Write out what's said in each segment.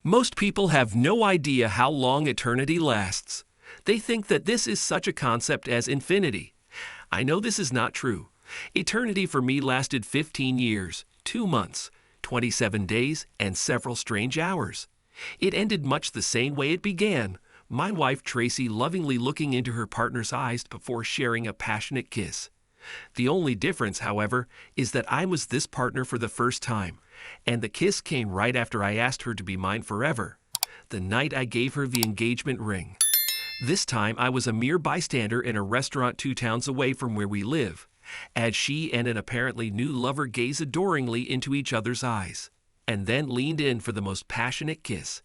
Most people have no idea how long eternity lasts. They think that this is such a concept as infinity. I know this is not true. Eternity for me lasted 15 years, 2 months, 27 days, and several strange hours. It ended much the same way it began, my wife Tracy lovingly looking into her partner's eyes before sharing a passionate kiss. The only difference, however, is that I was this partner for the first time, and the kiss came right after I asked her to be mine forever, the night I gave her the engagement ring. This time I was a mere bystander in a restaurant 2 towns away from where we live, as she and an apparently new lover gazed adoringly into each other's eyes, and then leaned in for the most passionate kiss.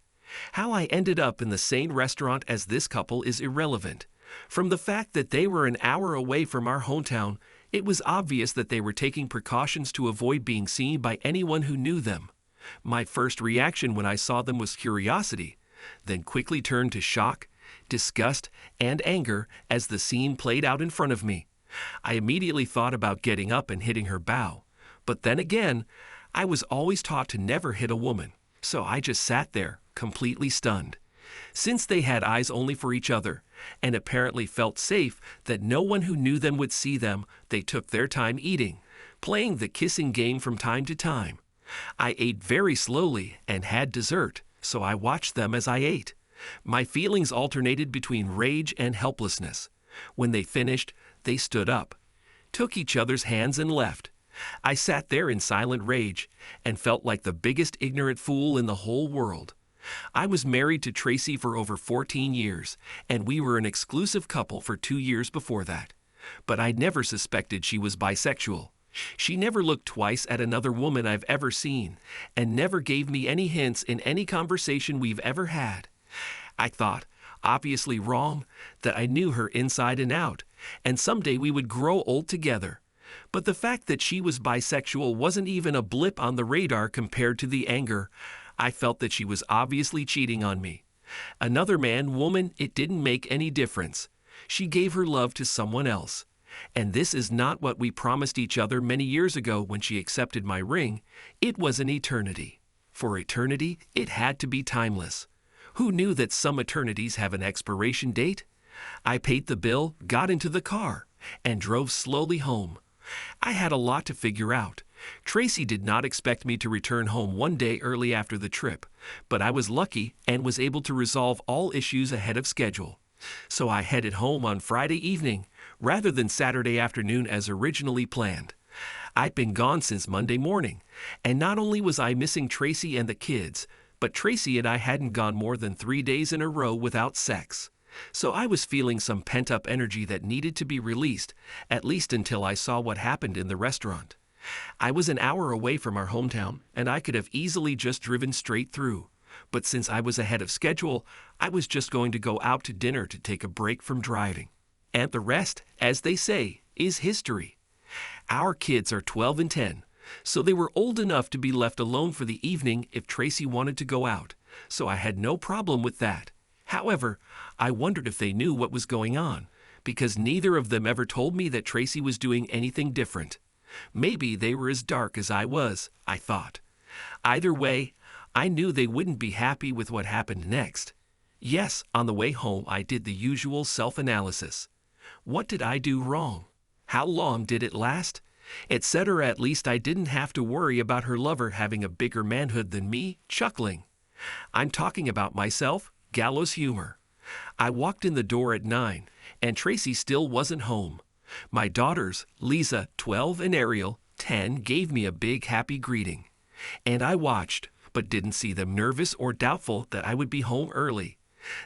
How I ended up in the same restaurant as this couple is irrelevant. From the fact that they were an hour away from our hometown, it was obvious that they were taking precautions to avoid being seen by anyone who knew them. My first reaction when I saw them was curiosity, then quickly turned to shock, disgust, and anger as the scene played out in front of me. I immediately thought about getting up and hitting her bow, but then again, I was always taught to never hit a woman, so I just sat there, completely stunned. Since they had eyes only for each other, and apparently felt safe that no one who knew them would see them, they took their time eating, playing the kissing game from time to time. I ate very slowly and had dessert, so I watched them as I ate. My feelings alternated between rage and helplessness. When they finished, they stood up, took each other's hands and left. I sat there in silent rage and felt like the biggest ignorant fool in the whole world. I was married to Tracy for over 14 years, and we were an exclusive couple for 2 years before that. But I never suspected she was bisexual. She never looked twice at another woman I've ever seen, and never gave me any hints in any conversation we've ever had. I thought, obviously wrong, that I knew her inside and out, and someday we would grow old together. But the fact that she was bisexual wasn't even a blip on the radar compared to the anger. I felt that she was obviously cheating on me. Another man, woman, it didn't make any difference. She gave her love to someone else. And this is not what we promised each other many years ago when she accepted my ring. It was an eternity. For eternity, it had to be timeless. Who knew that some eternities have an expiration date? I paid the bill, got into the car, and drove slowly home. I had a lot to figure out. Tracy did not expect me to return home one day early after the trip, but I was lucky and was able to resolve all issues ahead of schedule. So I headed home on Friday evening, rather than Saturday afternoon as originally planned. I'd been gone since Monday morning, and not only was I missing Tracy and the kids, but Tracy and I hadn't gone more than 3 days in a row without sex. So I was feeling some pent-up energy that needed to be released, at least until I saw what happened in the restaurant. I was an hour away from our hometown, and I could have easily just driven straight through. But since I was ahead of schedule, I was just going to go out to dinner to take a break from driving. And the rest, as they say, is history. Our kids are 12 and 10, so they were old enough to be left alone for the evening if Tracy wanted to go out, so I had no problem with that. However, I wondered if they knew what was going on, because neither of them ever told me that Tracy was doing anything different. Maybe they were as dark as I was, I thought. Either way, I knew they wouldn't be happy with what happened next. Yes, on the way home I did the usual self-analysis. What did I do wrong? How long did it last? Etc. At least I didn't have to worry about her lover having a bigger manhood than me, chuckling. I'm talking about myself, gallows humor. I walked in the door at 9, and Tracy still wasn't home. My daughters, Lisa, 12, and Ariel, 10, gave me a big happy greeting. And I watched, but didn't see them nervous or doubtful that I would be home early.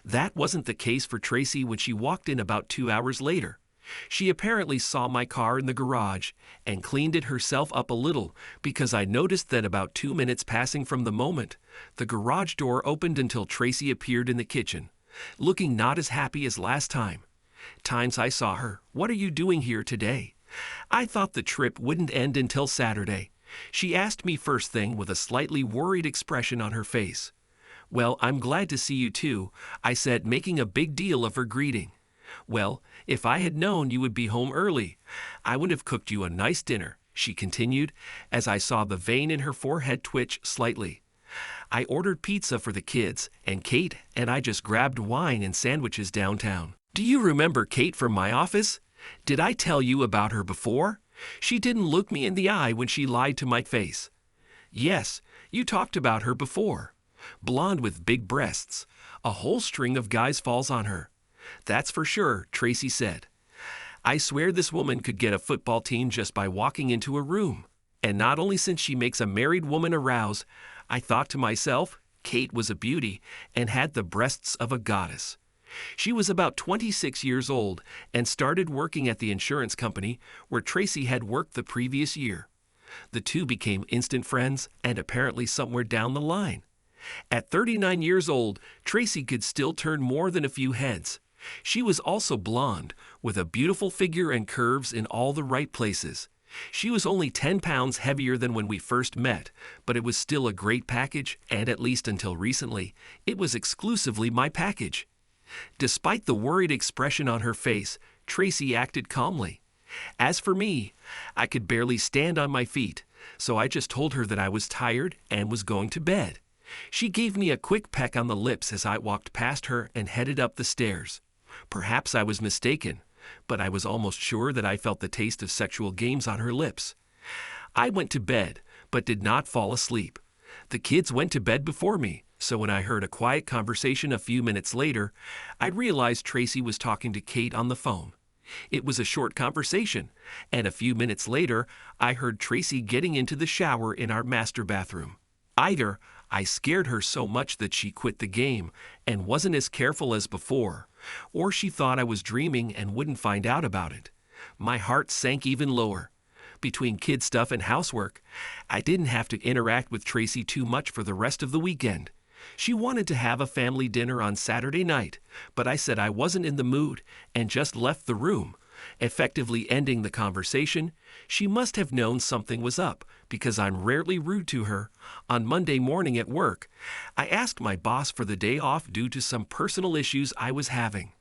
That wasn't the case for Tracy when she walked in about 2 hours later. She apparently saw my car in the garage and cleaned it herself up a little because I noticed that about 2 minutes passing from the moment the garage door opened until Tracy appeared in the kitchen, looking not as happy as last time. Times I saw her, "What are you doing here today?" I thought the trip wouldn't end until Saturday. She asked me first thing with a slightly worried expression on her face. "Well, I'm glad to see you too," I said, making a big deal of her greeting. "Well, if I had known you would be home early, I would have cooked you a nice dinner," she continued, as I saw the vein in her forehead twitch slightly. I ordered pizza for the kids, and Kate and I just grabbed wine and sandwiches downtown. Do you remember Kate from my office? Did I tell you about her before? She didn't look me in the eye when she lied to my face. Yes, you talked about her before. Blonde with big breasts. A whole string of guys falls on her. That's for sure, Tracy said. I swear this woman could get a football team just by walking into a room. And not only since she makes a married woman arouse, I thought to myself, Kate was a beauty and had the breasts of a goddess. She was about 26 years old and started working at the insurance company where Tracy had worked the previous year. The two became instant friends and apparently somewhere down the line. At 39 years old, Tracy could still turn more than a few heads. She was also blonde, with a beautiful figure and curves in all the right places. She was only 10 pounds heavier than when we first met, but it was still a great package, and at least until recently, it was exclusively my package. Despite the worried expression on her face, Tracy acted calmly. As for me, I could barely stand on my feet, so I just told her that I was tired and was going to bed. She gave me a quick peck on the lips as I walked past her and headed up the stairs. Perhaps I was mistaken, but I was almost sure that I felt the taste of sexual games on her lips. I went to bed, but did not fall asleep. The kids went to bed before me, so when I heard a quiet conversation a few minutes later, I realized Tracy was talking to Kate on the phone. It was a short conversation, and a few minutes later, I heard Tracy getting into the shower in our master bathroom. Either I scared her so much that she quit the game and wasn't as careful as before, or she thought I was dreaming and wouldn't find out about it. My heart sank even lower. Between kid stuff and housework, I didn't have to interact with Tracy too much for the rest of the weekend. She wanted to have a family dinner on Saturday night, but I said I wasn't in the mood and just left the room, effectively ending the conversation. She must have known something was up, because I'm rarely rude to her. On Monday morning at work, I asked my boss for the day off due to some personal issues I was having.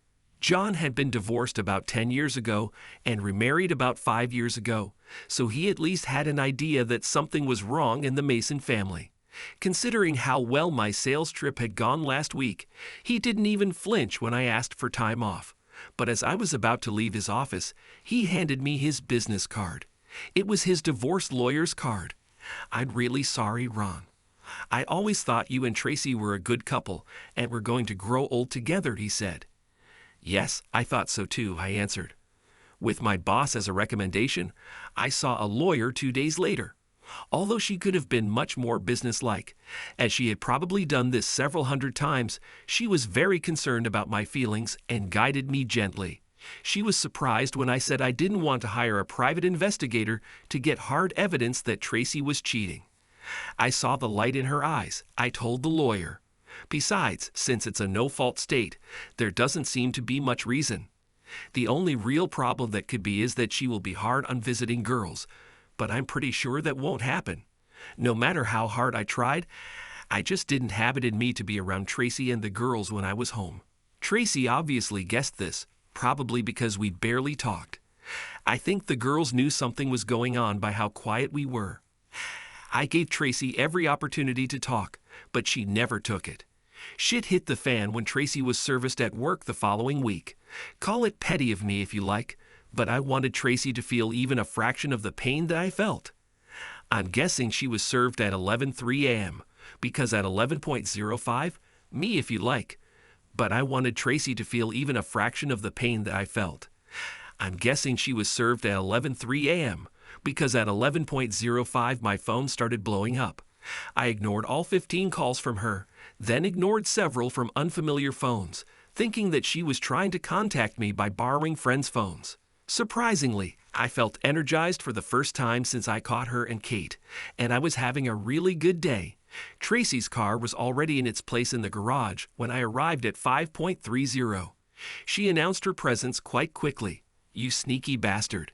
John had been divorced about 10 years ago and remarried about 5 years ago, so he at least had an idea that something was wrong in the Mason family. Considering how well my sales trip had gone last week, he didn't even flinch when I asked for time off. But as I was about to leave his office, he handed me his business card. It was his divorce lawyer's card. "I'm really sorry, Ron. I always thought you and Tracy were a good couple and were going to grow old together," he said. "Yes, I thought so too," I answered. With my boss as a recommendation, I saw a lawyer 2 days later. Although she could have been much more businesslike, as she had probably done this several hundred times, she was very concerned about my feelings and guided me gently. She was surprised when I said I didn't want to hire a private investigator to get hard evidence that Tracy was cheating. I saw the light in her eyes. I told the lawyer. Besides, since it's a no-fault state, there doesn't seem to be much reason. The only real problem that could be is that she will be hard on visiting girls, but I'm pretty sure that won't happen. No matter how hard I tried, I just didn't have it in me to be around Tracy and the girls when I was home. Tracy obviously guessed this, probably because we barely talked. I think the girls knew something was going on by how quiet we were. I gave Tracy every opportunity to talk, but she never took it. Shit hit the fan when Tracy was serviced at work the following week. Call it petty of me if you like, but I wanted Tracy to feel even a fraction of the pain that I felt. I'm guessing she was served at 11:03 a.m., because at 11:05, me if you like, but I wanted Tracy to feel even a fraction of the pain that I felt. I'm guessing she was served at 11:03 a.m., because at 11:05 my phone started blowing up. I ignored all 15 calls from her, then ignored several from unfamiliar phones, thinking that she was trying to contact me by borrowing friends' phones. Surprisingly, I felt energized for the first time since I caught her and Kate, and I was having a really good day. Tracy's car was already in its place in the garage when I arrived at 5:30. She announced her presence quite quickly. "You sneaky bastard.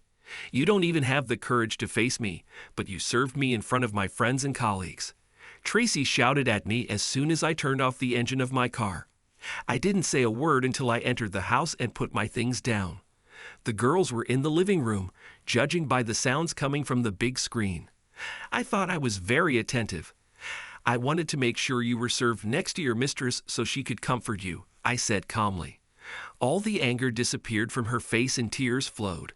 You don't even have the courage to face me, but you served me in front of my friends and colleagues." Tracy shouted at me as soon as I turned off the engine of my car. I didn't say a word until I entered the house and put my things down. The girls were in the living room, judging by the sounds coming from the big screen. I thought I was very attentive. I wanted to make sure you were served next to your mistress so she could comfort you, I said calmly. All the anger disappeared from her face and tears flowed.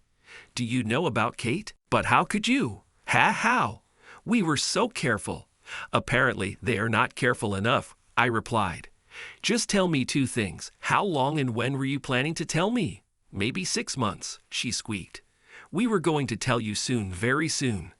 Do you know about Kate? But how could you? How? We were so careful. Apparently, they are not careful enough, I replied. Just tell me two things. How long and when were you planning to tell me? Maybe 6 months, she squeaked. We were going to tell you soon, very soon.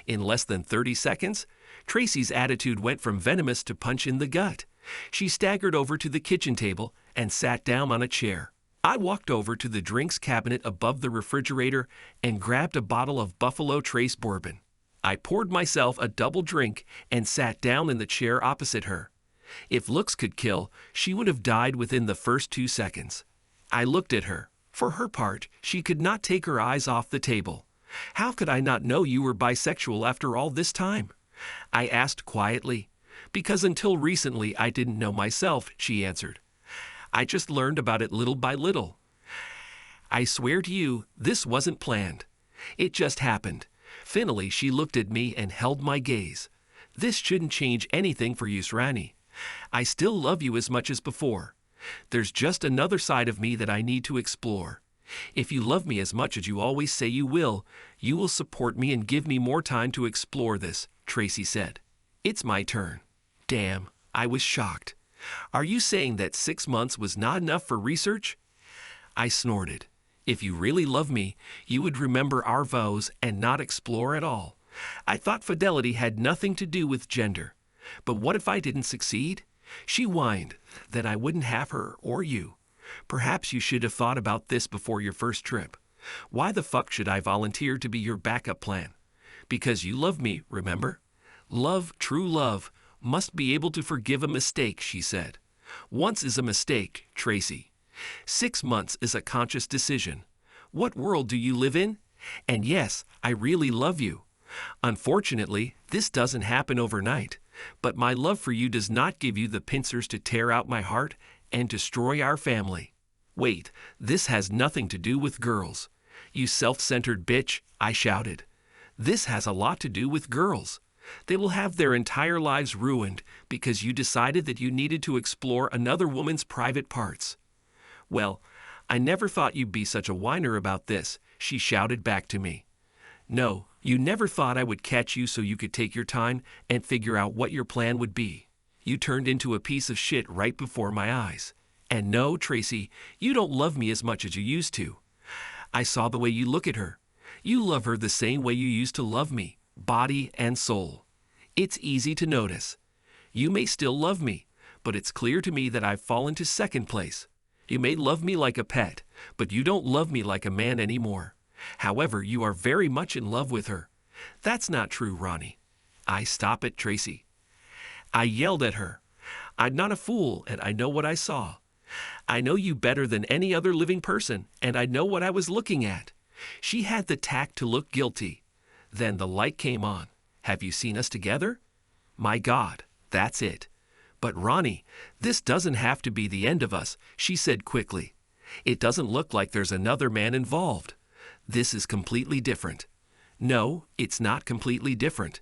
In less than 30 seconds, Tracy's attitude went from venomous to punch in the gut. She staggered over to the kitchen table and sat down on a chair. I walked over to the drinks cabinet above the refrigerator and grabbed a bottle of Buffalo Trace bourbon. I poured myself a double drink and sat down in the chair opposite her. If looks could kill, she would have died within the first 2 seconds. I looked at her. For her part, she could not take her eyes off the table. How could I not know you were bisexual after all this time? I asked quietly. Because until recently I didn't know myself, she answered. I just learned about it little by little. I swear to you, this wasn't planned. It just happened. Finally, she looked at me and held my gaze. This shouldn't change anything for you, Srani. I still love you as much as before. There's just another side of me that I need to explore. If you love me as much as you always say you will support me and give me more time to explore this, Tracy said. It's my turn. Damn, I was shocked. Are you saying that 6 months was not enough for research? I snorted. If you really love me, you would remember our vows and not explore at all. I thought fidelity had nothing to do with gender. But what if I didn't succeed? She whined that I wouldn't have her or you. Perhaps you should have thought about this before your first trip. Why the fuck should I volunteer to be your backup plan? Because you love me, remember? Love, true love, must be able to forgive a mistake, she said. Once is a mistake, Tracy. 6 months is a conscious decision. What world do you live in? And yes, I really love you. Unfortunately, this doesn't happen overnight. But my love for you does not give you the pincers to tear out my heart and destroy our family. Wait, this has nothing to do with girls. You self-centered bitch, I shouted. This has a lot to do with girls. They will have their entire lives ruined because you decided that you needed to explore another woman's private parts. Well, I never thought you'd be such a whiner about this, she shouted back to me. No, you never thought I would catch you so you could take your time and figure out what your plan would be. You turned into a piece of shit right before my eyes. And no, Tracy, you don't love me as much as you used to. I saw the way you look at her. You love her the same way you used to love me, body and soul. It's easy to notice. You may still love me, but it's clear to me that I've fallen to second place. You may love me like a pet, but you don't love me like a man anymore. However, you are very much in love with her. That's not true, Ronnie. Stop it, Tracy. I yelled at her. I'm not a fool, and I know what I saw. I know you better than any other living person, and I know what I was looking at. She had the tact to look guilty. Then the light came on. Have you seen us together? My God, that's it. But Ronnie, this doesn't have to be the end of us, she said quickly. It doesn't look like there's another man involved. This is completely different. No, it's not completely different.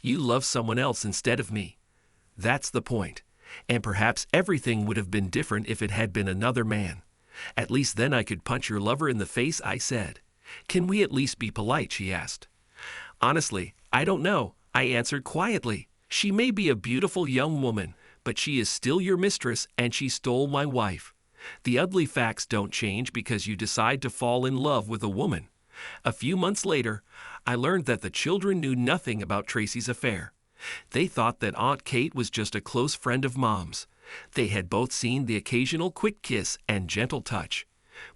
You love someone else instead of me. That's the point. And perhaps everything would have been different if it had been another man. At least then I could punch your lover in the face, I said. Can we at least be polite, she asked. Honestly, I don't know, I answered quietly. She may be a beautiful young woman, but she is still your mistress and she stole my wife. The ugly facts don't change because you decide to fall in love with a woman. A few months later, I learned that the children knew nothing about Tracy's affair. They thought that Aunt Kate was just a close friend of Mom's. They had both seen the occasional quick kiss and gentle touch.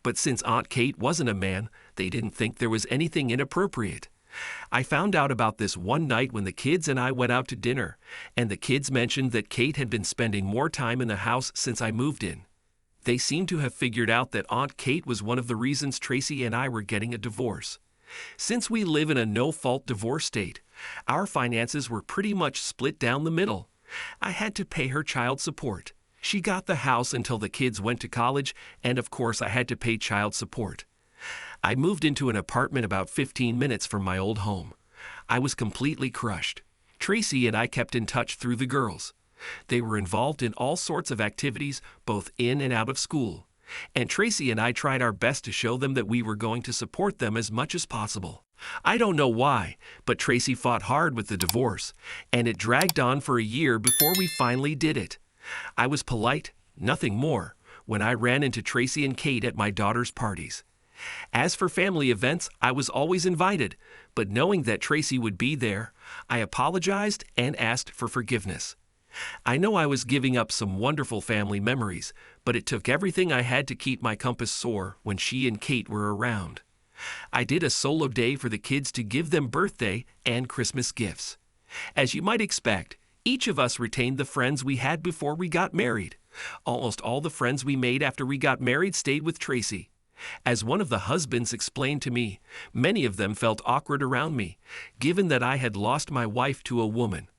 But since Aunt Kate wasn't a man, they didn't think there was anything inappropriate. I found out about this one night when the kids and I went out to dinner, and the kids mentioned that Kate had been spending more time in the house since I moved in. They seemed to have figured out that Aunt Kate was one of the reasons Tracy and I were getting a divorce. Since we live in a no-fault divorce state, our finances were pretty much split down the middle. I had to pay her child support. She got the house until the kids went to college, and of course I had to pay child support. I moved into an apartment about 15 minutes from my old home. I was completely crushed. Tracy and I kept in touch through the girls. They were involved in all sorts of activities, both in and out of school. And Tracy and I tried our best to show them that we were going to support them as much as possible. I don't know why, but Tracy fought hard with the divorce, and it dragged on for a year before we finally did it. I was polite, nothing more, when I ran into Tracy and Kate at my daughter's parties. As for family events, I was always invited, but knowing that Tracy would be there, I apologized and asked for forgiveness. I know I was giving up some wonderful family memories, but it took everything I had to keep my compass sore when she and Kate were around. I did a solo day for the kids to give them birthday and Christmas gifts. As you might expect, each of us retained the friends we had before we got married. Almost all the friends we made after we got married stayed with Tracy. As one of the husbands explained to me, many of them felt awkward around me, given that I had lost my wife to a woman.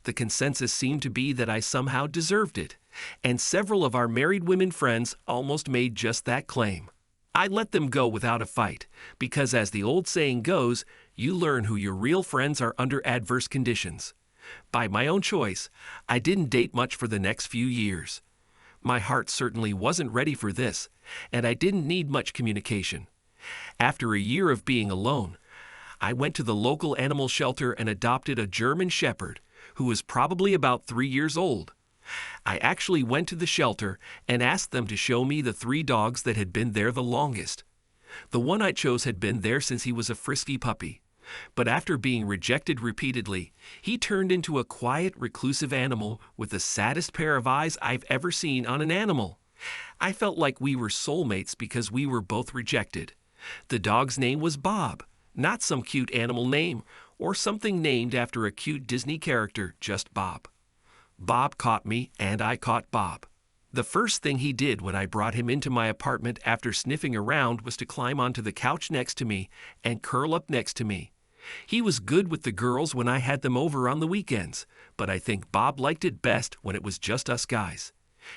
The consensus seemed to be that I somehow deserved it, and several of our married women friends almost made just that claim. I let them go without a fight, because as the old saying goes, you learn who your real friends are under adverse conditions. By my own choice, I didn't date much for the next few years. My heart certainly wasn't ready for this, and I didn't need much communication. After a year of being alone, I went to the local animal shelter and adopted a German Shepherd, who was probably about 3 years old. I actually went to the shelter and asked them to show me the 3 dogs that had been there the longest. The one I chose had been there since he was a frisky puppy, but after being rejected repeatedly, he turned into a quiet, reclusive animal with the saddest pair of eyes I've ever seen on an animal. I felt like we were soulmates because we were both rejected. The dog's name was Bob, not some cute animal name or something named after a cute Disney character, just Bob. Bob caught me, and I caught Bob. The first thing he did when I brought him into my apartment after sniffing around was to climb onto the couch next to me and curl up next to me. He was good with the girls when I had them over on the weekends, but I think Bob liked it best when it was just us guys.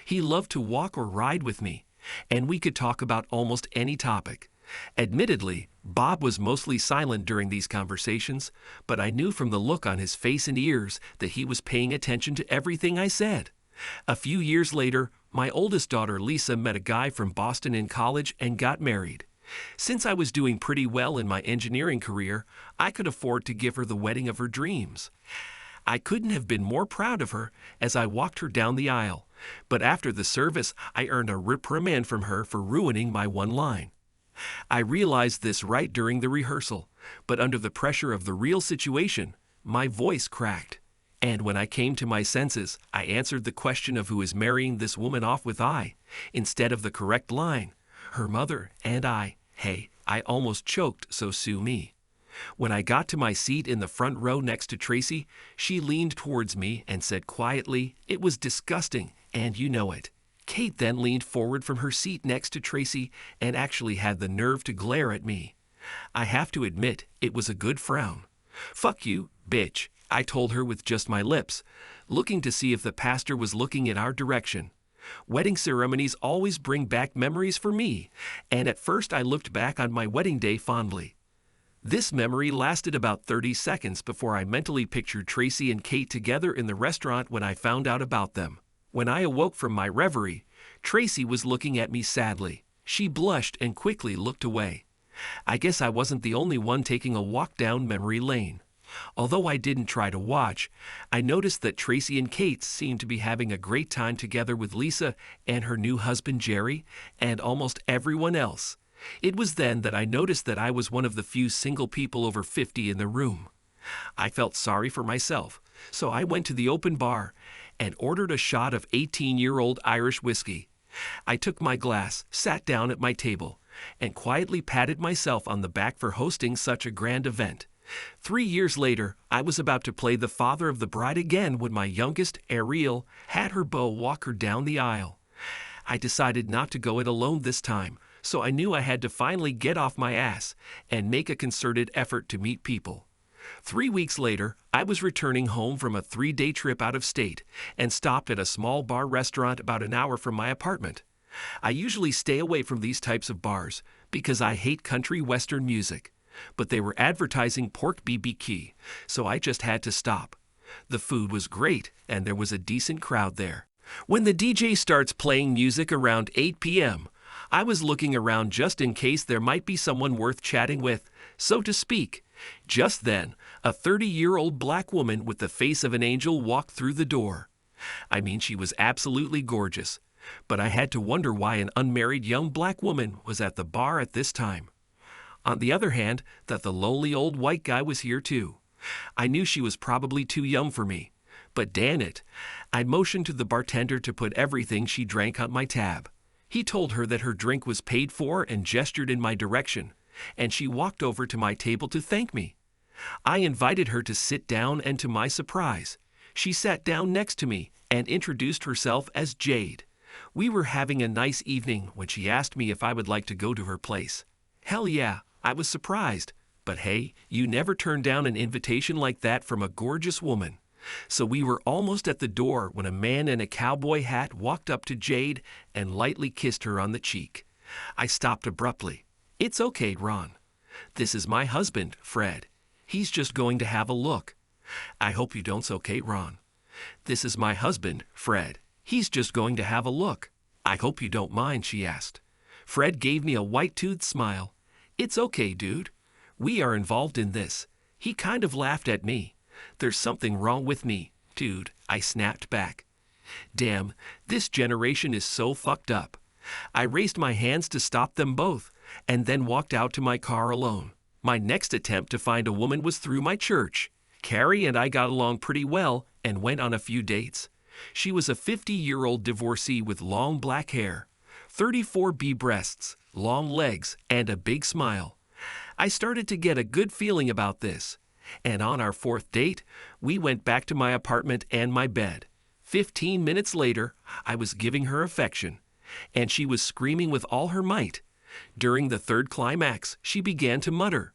He loved to walk or ride with me, and we could talk about almost any topic. Admittedly, Bob was mostly silent during these conversations, but I knew from the look on his face and ears that he was paying attention to everything I said. A few years later, my oldest daughter Lisa met a guy from Boston in college and got married. Since I was doing pretty well in my engineering career, I could afford to give her the wedding of her dreams. I couldn't have been more proud of her as I walked her down the aisle, but after the service, I earned a reprimand from her for ruining my one line. I realized this right during the rehearsal, but under the pressure of the real situation, my voice cracked. And when I came to my senses, I answered the question of who is marrying this woman off with I, instead of the correct line, her mother and I. Hey, I almost choked, so sue me. When I got to my seat in the front row next to Tracy, she leaned towards me and said quietly, "It was disgusting, and you know it." Kate then leaned forward from her seat next to Tracy and actually had the nerve to glare at me. I have to admit, it was a good frown. "Fuck you, bitch," I told her with just my lips, looking to see if the pastor was looking in our direction. Wedding ceremonies always bring back memories for me, and at first I looked back on my wedding day fondly. This memory lasted about 30 seconds before I mentally pictured Tracy and Kate together in the restaurant when I found out about them. When I awoke from my reverie, Tracy was looking at me sadly. She blushed and quickly looked away. I guess I wasn't the only one taking a walk down memory lane. Although I didn't try to watch, I noticed that Tracy and Kate seemed to be having a great time together with Lisa and her new husband Jerry and almost everyone else. It was then that I noticed that I was one of the few single people over 50 in the room. I felt sorry for myself, so I went to the open bar and ordered a shot of 18-year-old Irish whiskey. I took my glass, sat down at my table, and quietly patted myself on the back for hosting such a grand event. 3 years later, I was about to play the father of the bride again when my youngest, Ariel, had her beau walk her down the aisle. I decided not to go it alone this time, so I knew I had to finally get off my ass and make a concerted effort to meet people. 3 weeks later, I was returning home from a 3-day trip out of state and stopped at a small bar restaurant about an hour from my apartment. I usually stay away from these types of bars because I hate country western music, but they were advertising pork BBQ, so I just had to stop. The food was great, and there was a decent crowd there. When the DJ starts playing music around 8 p.m., I was looking around just in case there might be someone worth chatting with, so to speak. Just then, a 30-year-old black woman with the face of an angel walked through the door. I mean, she was absolutely gorgeous, but I had to wonder why an unmarried young black woman was at the bar at this time. On the other hand, that the lonely old white guy was here too. I knew she was probably too young for me, but damn it, I motioned to the bartender to put everything she drank on my tab. He told her that her drink was paid for and gestured in my direction, and she walked over to my table to thank me. I invited her to sit down, and to my surprise, she sat down next to me and introduced herself as Jade. We were having a nice evening when she asked me if I would like to go to her place. Hell yeah, I was surprised. But hey, you never turn down an invitation like that from a gorgeous woman. So we were almost at the door when a man in a cowboy hat walked up to Jade and lightly kissed her on the cheek. I stopped abruptly. "It's okay, Ron. This is my husband, Fred. He's just going to have a look." "I hope you don't." "Okay, Ron. This is my husband, Fred. He's just going to have a look." "I hope you don't mind," she asked. Fred gave me a white-toothed smile. "It's okay, dude. We are involved in this." He kind of laughed at me. "There's something wrong with me, dude," I snapped back. Damn, this generation is so fucked up. I raised my hands to stop them both, and then walked out to my car alone. My next attempt to find a woman was through my church. Carrie and I got along pretty well and went on a few dates. She was a 50-year-old divorcee with long black hair, 34B breasts, long legs, and a big smile. I started to get a good feeling about this, and on our fourth date, we went back to my apartment and my bed. 15 minutes later, I was giving her affection, and she was screaming with all her might. During the third climax, she began to mutter,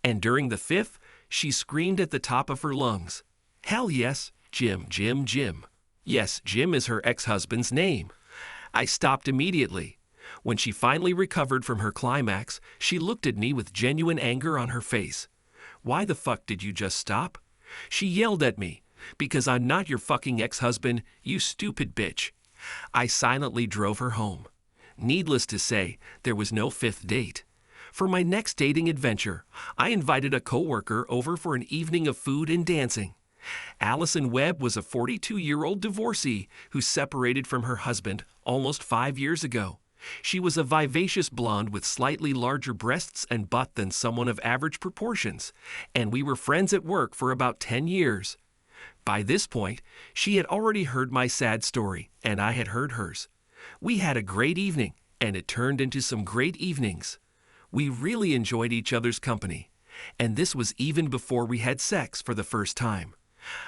and during the fifth, she screamed at the top of her lungs. Hell yes, Jim, Jim, Jim. Yes, Jim is her ex-husband's name. I stopped immediately. When she finally recovered from her climax, she looked at me with genuine anger on her face. "Why the fuck did you just stop?" She yelled at me. "Because I'm not your fucking ex-husband, you stupid bitch." I silently drove her home. Needless to say, there was no fifth date. For my next dating adventure, I invited a coworker over for an evening of food and dancing. Allison Webb was a 42-year-old divorcee who separated from her husband almost 5 years ago. She was a vivacious blonde with slightly larger breasts and butt than someone of average proportions, and we were friends at work for about 10 years. By this point, she had already heard my sad story, and I had heard hers. We had a great evening, and it turned into some great evenings. We really enjoyed each other's company, and this was even before we had sex for the first time.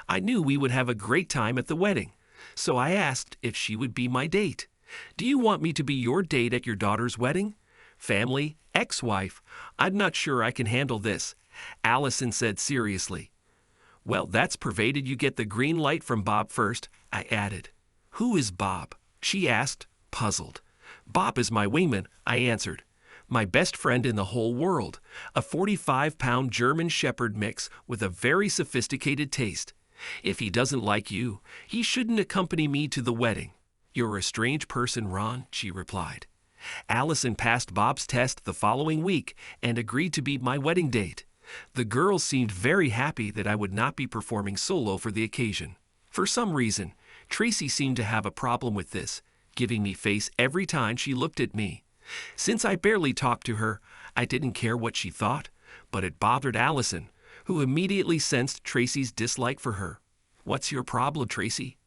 I knew we would have a great time at the wedding, so I asked if she would be my date. "Do you want me to be your date at your daughter's wedding?" "Family, ex-wife, I'm not sure I can handle this," Allison said seriously. "Well, that's provided you get the green light from Bob first," I added. "Who is Bob?" she asked, puzzled. "Bob is my wingman," I answered. "My best friend in the whole world, a 45-pound German Shepherd mix with a very sophisticated taste. If he doesn't like you, he shouldn't accompany me to the wedding." "You're a strange person, Ron," she replied. Allison passed Bob's test the following week and agreed to be my wedding date. The girls seemed very happy that I would not be performing solo for the occasion. For some reason, Tracy seemed to have a problem with this, giving me face every time she looked at me. Since I barely talked to her, I didn't care what she thought, but it bothered Allison, who immediately sensed Tracy's dislike for her. "What's your problem, Tracy?"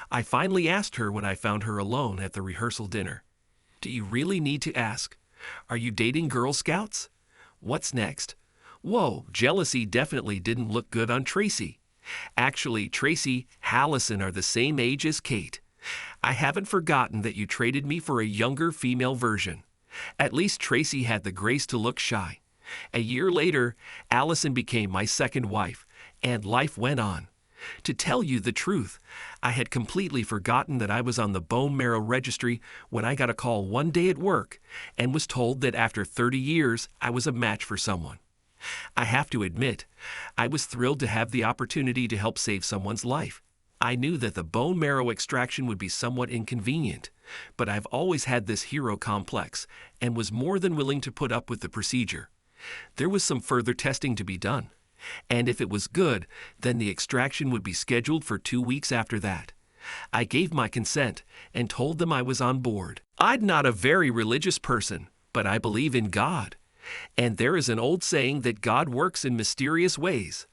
I finally asked her when I found her alone at the rehearsal dinner. "Do you really need to ask? Are you dating Girl Scouts?" "What's next?" Whoa, jealousy definitely didn't look good on Tracy. Actually, Tracy, Allison are the same age as Kate. I haven't forgotten that you traded me for a younger female version. At least Tracy had the grace to look shy. A year later, Allison became my second wife, and life went on. To tell you the truth, I had completely forgotten that I was on the bone marrow registry when I got a call one day at work and was told that after 30 years I was a match for someone. I have to admit, I was thrilled to have the opportunity to help save someone's life. I knew that the bone marrow extraction would be somewhat inconvenient, but I've always had this hero complex and was more than willing to put up with the procedure. There was some further testing to be done, and if it was good, then the extraction would be scheduled for 2 weeks after that. I gave my consent and told them I was on board. I'm not a very religious person, but I believe in God. And there is an old saying that God works in mysterious ways.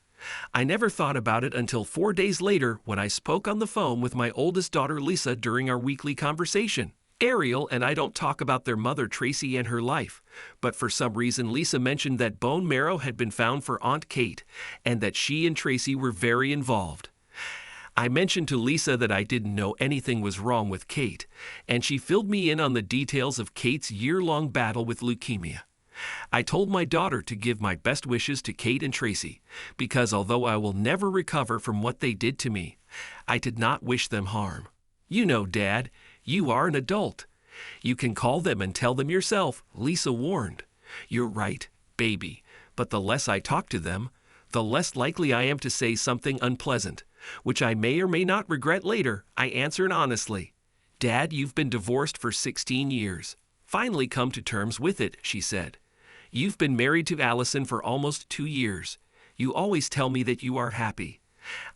I never thought about it until 4 days later when I spoke on the phone with my oldest daughter Lisa during our weekly conversation. Ariel and I don't talk about their mother Tracy and her life, but for some reason Lisa mentioned that bone marrow had been found for Aunt Kate and that she and Tracy were very involved. I mentioned to Lisa that I didn't know anything was wrong with Kate, and she filled me in on the details of Kate's year-long battle with leukemia. I told my daughter to give my best wishes to Kate and Tracy, because although I will never recover from what they did to me, I did not wish them harm. You know, Dad, you are an adult. You can call them and tell them yourself, Lisa warned. You're right, baby, but the less I talk to them, the less likely I am to say something unpleasant, which I may or may not regret later, I answered honestly. Dad, you've been divorced for 16 years. Finally come to terms with it, she said. You've been married to Allison for almost 2 years. You always tell me that you are happy.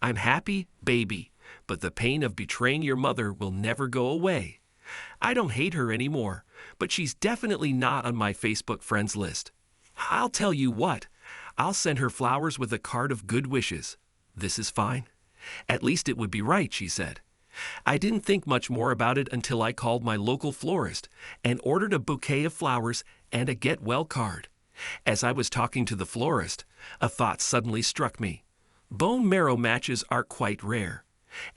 I'm happy, baby, but the pain of betraying your mother will never go away. I don't hate her anymore, but she's definitely not on my Facebook friends list. I'll tell you what, I'll send her flowers with a card of good wishes. This is fine. At least it would be right, she said. I didn't think much more about it until I called my local florist and ordered a bouquet of flowers and a get well card. As I was talking to the florist, a thought suddenly struck me. Bone marrow matches are quite rare,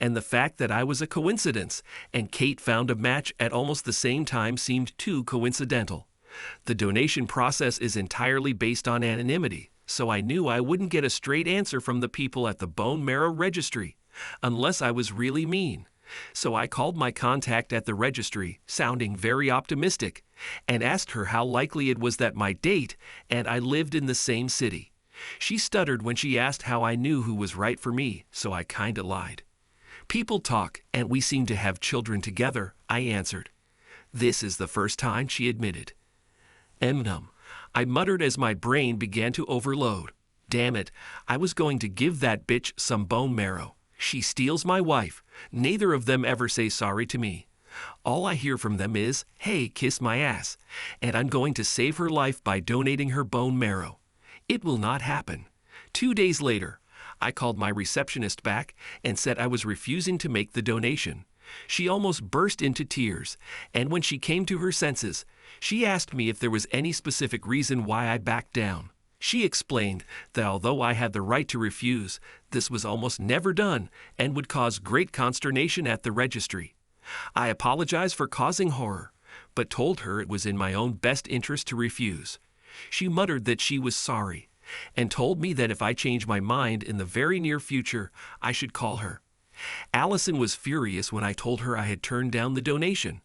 and the fact that I was a coincidence and Kate found a match at almost the same time seemed too coincidental. The donation process is entirely based on anonymity, so I knew I wouldn't get a straight answer from the people at the bone marrow registry, unless I was really mean. So I called my contact at the registry, sounding very optimistic, and asked her how likely it was that my date and I lived in the same city. She stuttered when she asked how I knew who was right for me, so I kinda lied. People talk, and we seem to have children together, I answered. This is the first time, she admitted. I muttered as my brain began to overload. Damn it, I was going to give that bitch some bone marrow. She steals my wife. Neither of them ever say sorry to me. All I hear from them is, hey, kiss my ass, and I'm going to save her life by donating her bone marrow. It will not happen. 2 days later, I called my receptionist back and said I was refusing to make the donation. She almost burst into tears, and when she came to her senses, she asked me if there was any specific reason why I backed down. She explained that although I had the right to refuse, this was almost never done and would cause great consternation at the registry. I apologized for causing horror, but told her it was in my own best interest to refuse. She muttered that she was sorry, and told me that if I changed my mind in the very near future, I should call her. Allison was furious when I told her I had turned down the donation.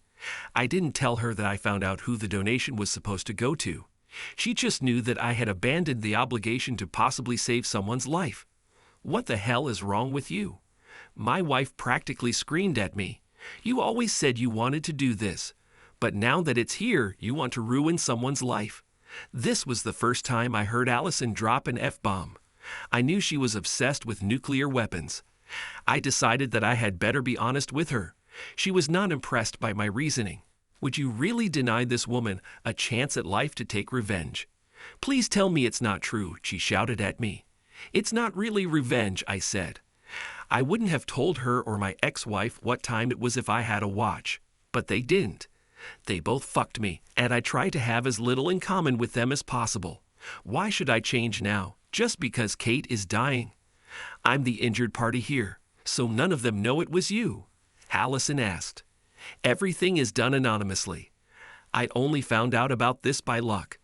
I didn't tell her that I found out who the donation was supposed to go to. She just knew that I had abandoned the obligation to possibly save someone's life. What the hell is wrong with you? My wife practically screamed at me. You always said you wanted to do this, but now that it's here, you want to ruin someone's life. This was the first time I heard Allison drop an F-bomb. I knew she was obsessed with nuclear weapons. I decided that I had better be honest with her. She was not impressed by my reasoning. Would you really deny this woman a chance at life to take revenge? Please tell me it's not true, she shouted at me. It's not really revenge, I said. I wouldn't have told her or my ex-wife what time it was if I had a watch, but they didn't. They both fucked me, and I tried to have as little in common with them as possible. Why should I change now, just because Kate is dying? I'm the injured party here, so none of them know it was you, Allison asked. Everything is done anonymously. I'd only found out about this by luck.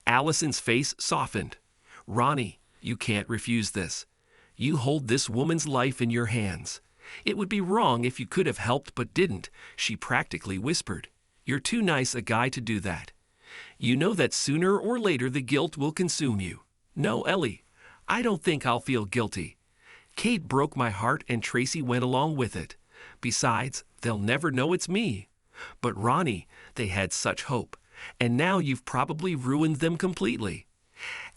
Allison's face softened. Ronnie, you can't refuse this. You hold this woman's life in your hands. It would be wrong if you could have helped but didn't, she practically whispered. You're too nice a guy to do that. You know that sooner or later the guilt will consume you. No, Ellie, I don't think I'll feel guilty. Kate broke my heart and Tracy went along with it. Besides, they'll never know it's me. But Ronnie, they had such hope, and now you've probably ruined them completely.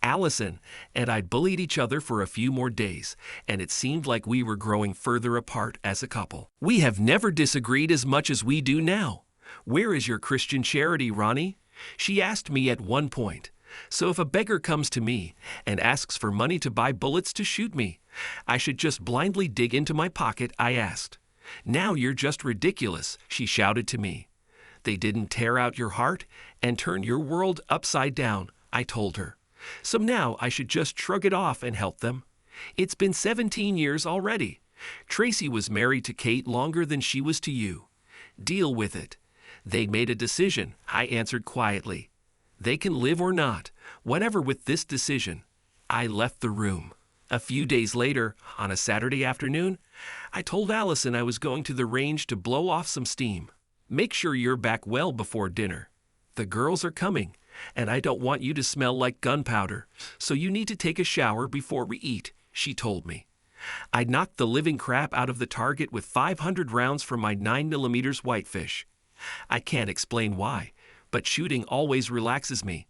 Allison and I bullied each other for a few more days, and it seemed like we were growing further apart as a couple. We have never disagreed as much as we do now. Where is your Christian charity, Ronnie? She asked me at one point. So if a beggar comes to me and asks for money to buy bullets to shoot me, I should just blindly dig into my pocket, I asked. Now you're just ridiculous, she shouted to me. They didn't tear out your heart and turn your world upside down, I told her. So now I should just shrug it off and help them. It's been 17 years already. Tracy was married to Kate longer than she was to you. Deal with it. They made a decision, I answered quietly. They can live or not, whatever with this decision. I left the room. A few days later, on a Saturday afternoon, I told Allison I was going to the range to blow off some steam. Make sure you're back well before dinner. The girls are coming, and I don't want you to smell like gunpowder, so you need to take a shower before we eat, she told me. I knocked the living crap out of the target with 500 rounds from my 9mm Whitefish. I can't explain why, but shooting always relaxes me.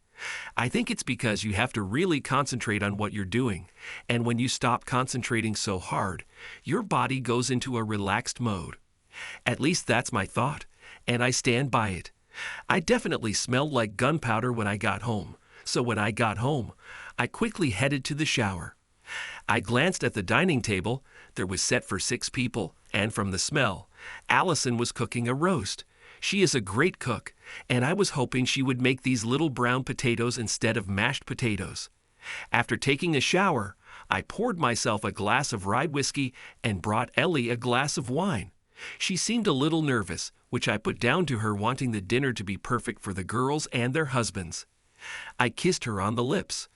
I think it's because you have to really concentrate on what you're doing, and when you stop concentrating so hard, your body goes into a relaxed mode. At least that's my thought, and I stand by it. I definitely smelled like gunpowder when I got home, so when I got home, I quickly headed to the shower. I glanced at the dining table. There was set for 6 people, and from the smell, Allison was cooking a roast. She is a great cook, and I was hoping she would make these little brown potatoes instead of mashed potatoes. After taking a shower, I poured myself a glass of rye whiskey and brought Ellie a glass of wine. She seemed a little nervous, which I put down to her wanting the dinner to be perfect for the girls and their husbands. I kissed her on the lips.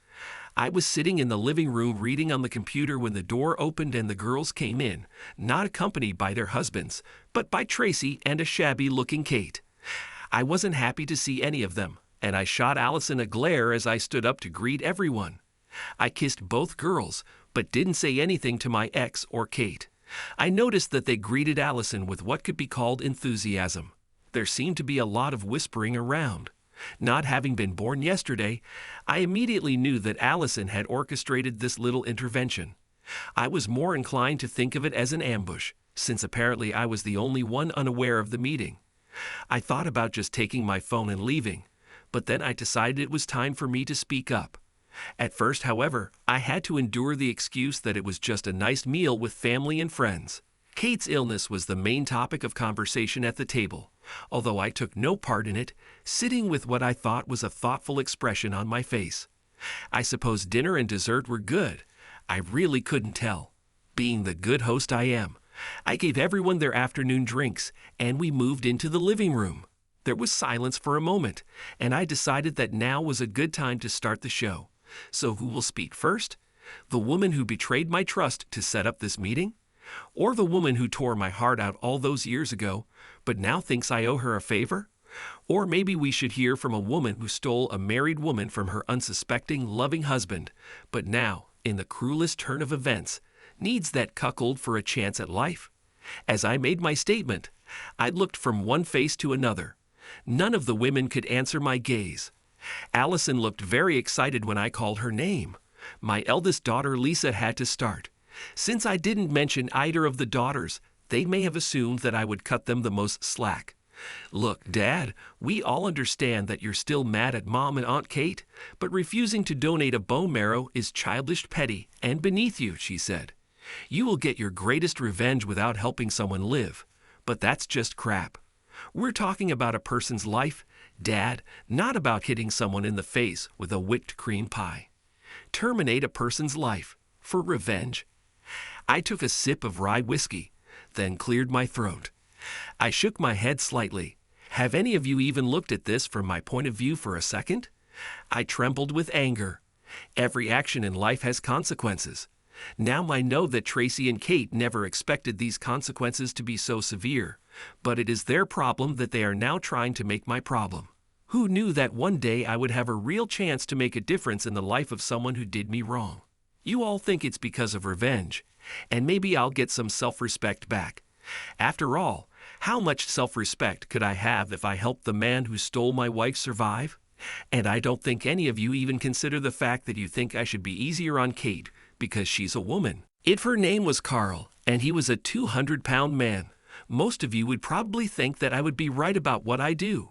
I was sitting in the living room reading on the computer when the door opened and the girls came in, not accompanied by their husbands, but by Tracy and a shabby-looking Kate. I wasn't happy to see any of them, and I shot Allison a glare as I stood up to greet everyone. I kissed both girls, but didn't say anything to my ex or Kate. I noticed that they greeted Allison with what could be called enthusiasm. There seemed to be a lot of whispering around. Not having been born yesterday, I immediately knew that Allison had orchestrated this little intervention. I was more inclined to think of it as an ambush, since apparently I was the only one unaware of the meeting. I thought about just taking my phone and leaving, but then I decided it was time for me to speak up. At first, however, I had to endure the excuse that it was just a nice meal with family and friends. Kate's illness was the main topic of conversation at the table, although I took no part in it, sitting with what I thought was a thoughtful expression on my face. I suppose dinner and dessert were good. I really couldn't tell. Being the good host I am, I gave everyone their afternoon drinks, and we moved into the living room. There was silence for a moment, and I decided that now was a good time to start the show. So who will speak first? The woman who betrayed my trust to set up this meeting? Or the woman who tore my heart out all those years ago, but now thinks I owe her a favor? Or maybe we should hear from a woman who stole a married woman from her unsuspecting, loving husband, but now, in the cruelest turn of events, needs that cuckold for a chance at life? As I made my statement, I looked from one face to another. None of the women could answer my gaze. Allison looked very excited when I called her name. My eldest daughter Lisa had to start. Since I didn't mention either of the daughters, they may have assumed that I would cut them the most slack. Look, Dad, we all understand that you're still mad at Mom and Aunt Kate, but refusing to donate a bone marrow is childish, petty, and beneath you, she said. You will get your greatest revenge without helping someone live, but that's just crap. We're talking about a person's life, Dad, not about hitting someone in the face with a whipped cream pie. Terminate a person's life for revenge. I took a sip of rye whiskey, then cleared my throat. I shook my head slightly. Have any of you even looked at this from my point of view for a second? I trembled with anger. Every action in life has consequences. Now I know that Tracy and Kate never expected these consequences to be so severe, but it is their problem that they are now trying to make my problem. Who knew that one day I would have a real chance to make a difference in the life of someone who did me wrong? You all think it's because of revenge, and maybe I'll get some self-respect back. After all, how much self-respect could I have if I helped the man who stole my wife survive? And I don't think any of you even consider the fact that you think I should be easier on Kate because she's a woman. If her name was Carl, and he was a 200-pound man, most of you would probably think that I would be right about what I do.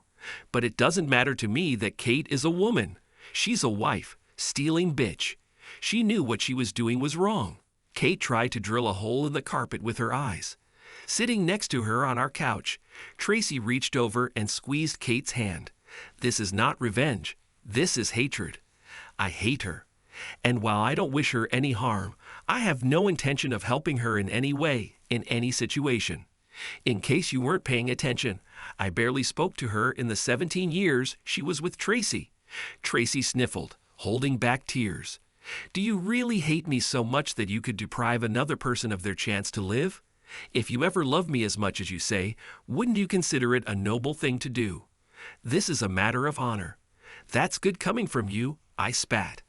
But it doesn't matter to me that Kate is a woman. She's a wife, stealing bitch. She knew what she was doing was wrong. Kate tried to drill a hole in the carpet with her eyes. Sitting next to her on our couch, Tracy reached over and squeezed Kate's hand. This is not revenge. This is hatred. I hate her. And while I don't wish her any harm, I have no intention of helping her in any way, in any situation. In case you weren't paying attention, I barely spoke to her in the 17 years she was with Tracy. Tracy sniffled, holding back tears. Do you really hate me so much that you could deprive another person of their chance to live? If you ever love me as much as you say, wouldn't you consider it a noble thing to do? This is a matter of honor. That's good coming from you, I spat.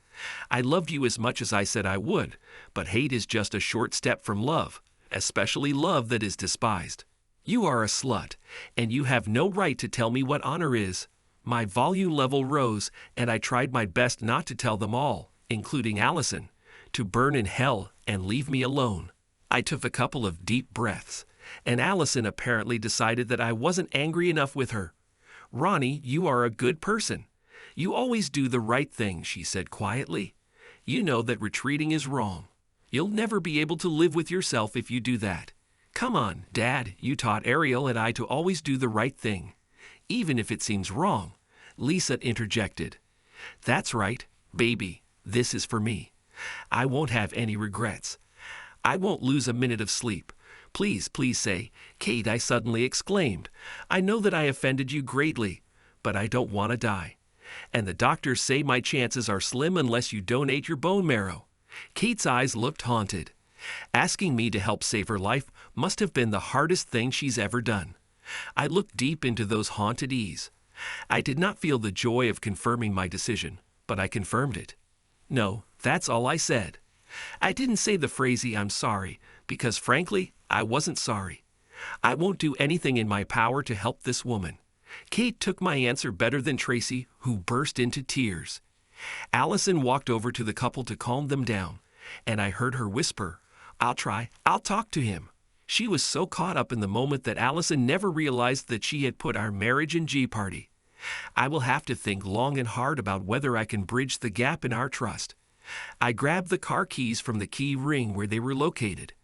I loved you as much as I said I would, but hate is just a short step from love, especially love that is despised. You are a slut, and you have no right to tell me what honor is. My volume level rose, and I tried my best not to tell them all, including Allison, to burn in hell and leave me alone. I took a couple of deep breaths, and Allison apparently decided that I wasn't angry enough with her. Ronnie, you are a good person. You always do the right thing, she said quietly. You know that retreating is wrong. You'll never be able to live with yourself if you do that. Come on, Dad, you taught Ariel and I to always do the right thing, even if it seems wrong, Lisa interjected. That's right, baby, this is for me. I won't have any regrets. I won't lose a minute of sleep. Please, please say, Kate, I suddenly exclaimed. I know that I offended you greatly, but I don't want to die. And the doctors say my chances are slim unless you donate your bone marrow. Kate's eyes looked haunted. Asking me to help save her life must have been the hardest thing she's ever done. I looked deep into those haunted eyes. I did not feel the joy of confirming my decision, but I confirmed it. No, that's all I said. I didn't say the phrase I'm sorry, because frankly, I wasn't sorry. I won't do anything in my power to help this woman. Kate took my answer better than Tracy, who burst into tears. Allison walked over to the couple to calm them down, and I heard her whisper, I'll try, I'll talk to him. She was so caught up in the moment that Allison never realized that she had put our marriage in jeopardy. I will have to think long and hard about whether I can bridge the gap in our trust. I grabbed the car keys from the key ring where they were located.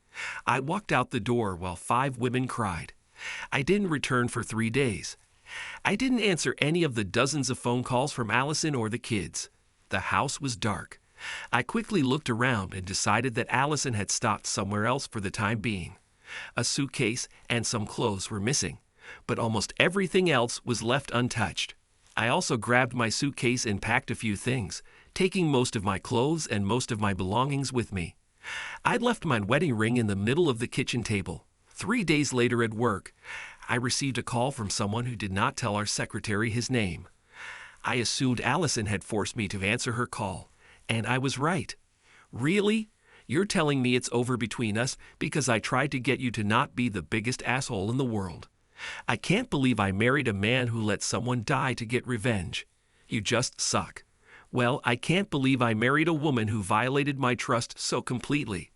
I walked out the door while 5 women cried. I didn't return for 3 days. I didn't answer any of the dozens of phone calls from Allison or the kids. The house was dark. I quickly looked around and decided that Allison had stopped somewhere else for the time being. A suitcase and some clothes were missing, but almost everything else was left untouched. I also grabbed my suitcase and packed a few things, taking most of my clothes and most of my belongings with me. I'd left my wedding ring in the middle of the kitchen table. 3 days later at work, I received a call from someone who did not tell our secretary his name. I assumed Allison had forced me to answer her call, and I was right. Really? You're telling me it's over between us because I tried to get you to not be the biggest asshole in the world. I can't believe I married a man who let someone die to get revenge. You just suck. Well, I can't believe I married a woman who violated my trust so completely.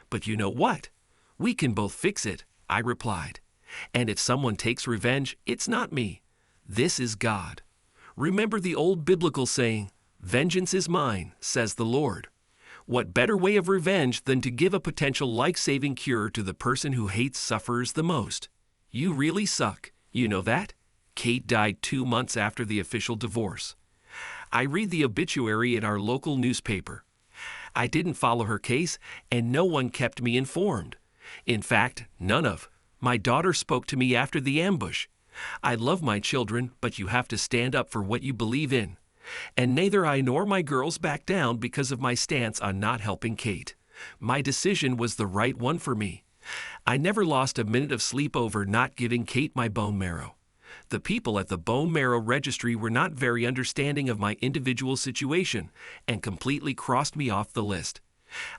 But you know what? We can both fix it, I replied. And if someone takes revenge, it's not me. This is God. Remember the old biblical saying, "Vengeance is mine, says the Lord." What better way of revenge than to give a potential life-saving cure to the person who hates sufferers the most? You really suck. You know that? Kate died 2 months after the official divorce. I read the obituary in our local newspaper. I didn't follow her case, and no one kept me informed. In fact, none of. My daughter spoke to me after the ambush. I love my children, but you have to stand up for what you believe in. And neither I nor my girls back down because of my stance on not helping Kate. My decision was the right one for me. I never lost a minute of sleep over not giving Kate my bone marrow. The people at the bone marrow registry were not very understanding of my individual situation and completely crossed me off the list.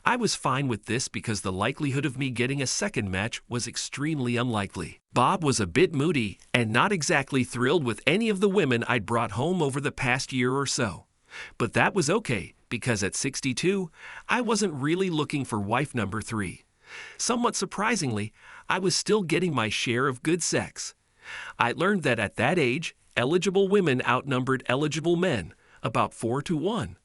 I was fine with this because the likelihood of me getting a second match was extremely unlikely. Bob was a bit moody and not exactly thrilled with any of the women I'd brought home over the past year or so. But that was okay, because at 62, I wasn't really looking for wife number 3. Somewhat surprisingly, I was still getting my share of good sex. I learned that at that age, eligible women outnumbered eligible men, about 4 to 1.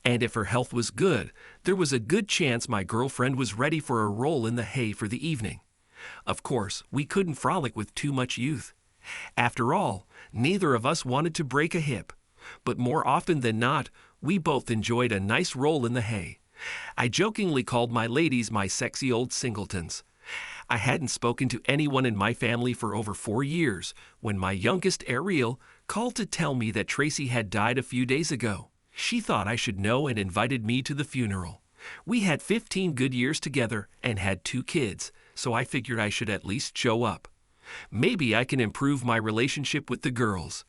And if her health was good, there was a good chance my girlfriend was ready for a roll in the hay for the evening. Of course, we couldn't frolic with too much youth. After all, neither of us wanted to break a hip. But more often than not, we both enjoyed a nice roll in the hay. I jokingly called my ladies my sexy old singletons. I hadn't spoken to anyone in my family for over 4 years when my youngest, Ariel, called to tell me that Tracy had died a few days ago. She thought I should know and invited me to the funeral. We had 15 good years together and had 2 kids, so I figured I should at least show up. Maybe I can improve my relationship with the girls.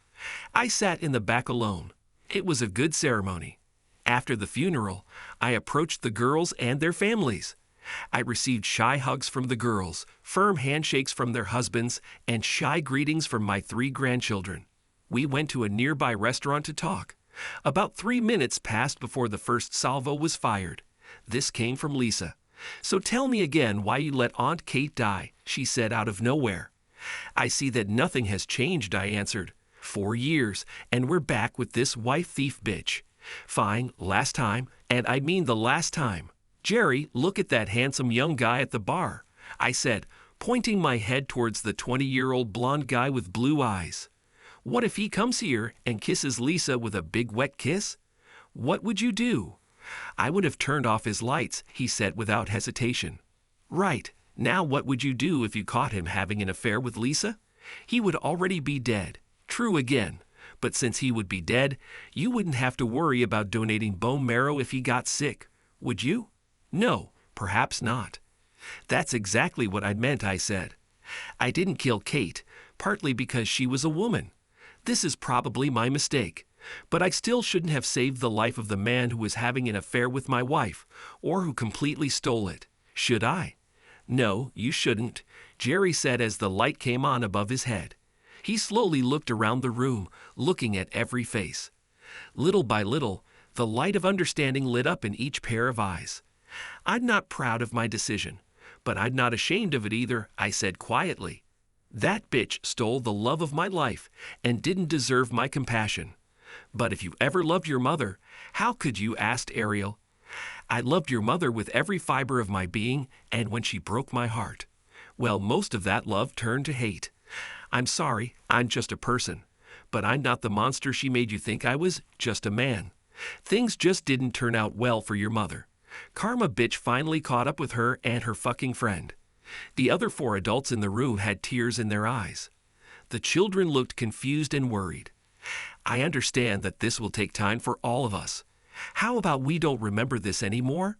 I sat in the back alone. It was a good ceremony. After the funeral, I approached the girls and their families. I received shy hugs from the girls, firm handshakes from their husbands, and shy greetings from my 3 grandchildren. We went to a nearby restaurant to talk. About 3 minutes passed before the first salvo was fired. This came from Lisa. "So tell me again why you let Aunt Kate die," she said out of nowhere. "I see that nothing has changed," I answered. 4 years, and we're back with this wife thief bitch. Fine, last time, and I mean the last time. "Jerry, look at that handsome young guy at the bar," I said, pointing my head towards the 20-year-old blonde guy with blue eyes. "What if he comes here and kisses Lisa with a big wet kiss? What would you do?" "I would have turned off his lights," he said without hesitation. "Right. Now what would you do if you caught him having an affair with Lisa? He would already be dead." "True again. But since he would be dead, you wouldn't have to worry about donating bone marrow if he got sick, would you?" "No, perhaps not." "That's exactly what I meant," I said. "I didn't kill Kate, partly because she was a woman. This is probably my mistake. But I still shouldn't have saved the life of the man who was having an affair with my wife, or who completely stole it. Should I?" "No, you shouldn't," Jerry said as the light came on above his head. He slowly looked around the room, looking at every face. Little by little, the light of understanding lit up in each pair of eyes. "I'm not proud of my decision, but I'm not ashamed of it either," I said quietly. "That bitch stole the love of my life and didn't deserve my compassion. But if you ever loved your mother, how could you?" asked Ariel. "I loved your mother with every fiber of my being, and when she broke my heart, well, most of that love turned to hate. I'm sorry, I'm just a person. But I'm not the monster she made you think I was, just a man. Things just didn't turn out well for your mother. Karma bitch finally caught up with her and her fucking friend." The other 4 adults in the room had tears in their eyes. The children looked confused and worried. "I understand that this will take time for all of us. How about we don't remember this anymore?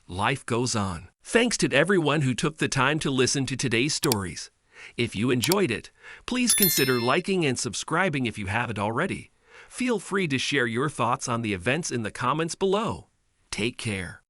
Life goes on." Thanks to everyone who took the time to listen to today's stories. If you enjoyed it, please consider liking and subscribing if you haven't already. Feel free to share your thoughts on the events in the comments below. Take care.